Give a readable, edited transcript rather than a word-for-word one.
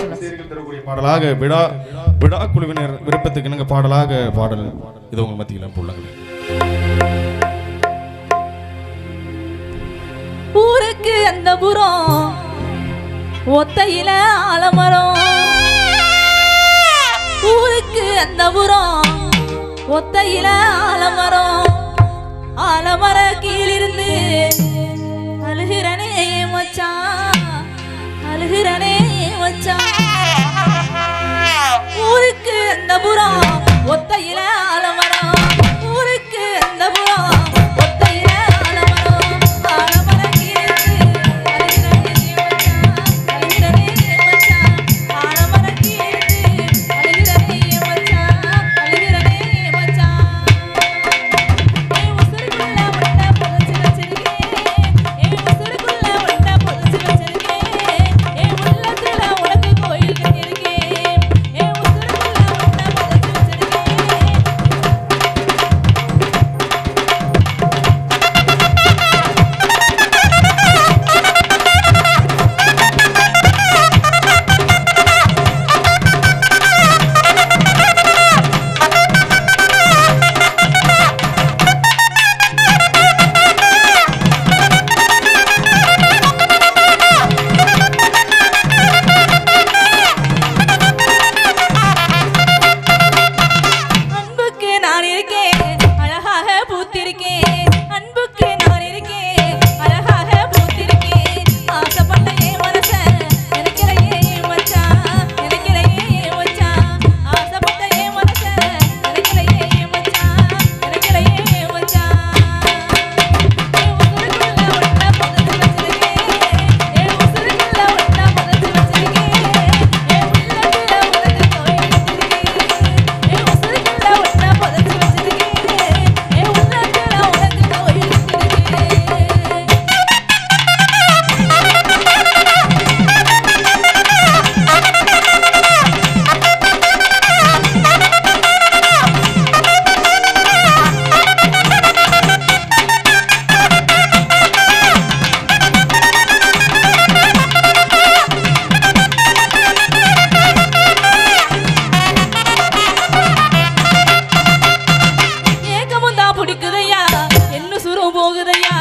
தரக்கூடிய பாடலாக விழா குழுவினர் விருப்பத்துக்கு இணங்க பாடலாக பாடல் இது உங்க மத்தியில் போடுங்க. ஊருக்கு அந்த புறம் ஒத்தையில ஆலமரம், ஊருக்கு அந்த புறம் ஒத்தையில ஆலமரம், ஆலமர கீழிருந்து அழுகிறனே மச்சான், அழுகிறனே மச்சான். ஊருக்கு அந்த புறம் ஒத்தையில ஆலமரம், ஊருக்கு அந்த புறம் ஒத்தையில ஆலமரம், ஆலமர கீழிருந்து அழுகிறனே மச்சான், அழுகிறனே மச்சான், ஆலமர கீழிருந்து அழுகிறனே மச்சான், அழுகிறனே மச்சான். ஏ உசுருக்குள்ள ஒட்ட புதைச்சு வச்சிருக்கேன், ஏ உசுருக்குள்ள ஒட்ட புதைச்சு வச்சிருக்கேன், ஏ உள்ளத்துல உனக்கு கோயில் கட்டியிருக்கேன், ஏ உசுருக்குள்ள ஒட்ட புதைச்சு வச்சிருக்கேன். அன்புக்கு நான் இருக்கேன், அழகாக பூத்திருக்கேன், அன்புக்கு நான் இருக்கேன், அழகாக பூத்திருக்கேன். ஆசைப்பட்ட என் மனசன் நினைக்கலையே மச்சான், நினைக்கலையே மச்சான், ஆசைப்பட்ட என் மனசன் நினைக்கலையே மச்சான், நினைக்கலையே மச்சான். என் உசுருக்குள்ள ஒட்ட புதைச்சு வச்சிருக்கேன், என் உசுருக்குள்ள ஒட்ட புதைச்சு வச்சிருக்கேன், என் உள்ளத்துல உனக்கு கோயில் கட்டியிருக்கேன், என் உசுருக்குள்ள ஒட்ட புதைச்சு வச்சிருக்கேன், என் உள்ளத்துல உனக்கு கோயில் கட்டியிருக்கேன். ஏக்கமும் தான் பிடிக்குதையா, என்ன சுரம் போகுதையா,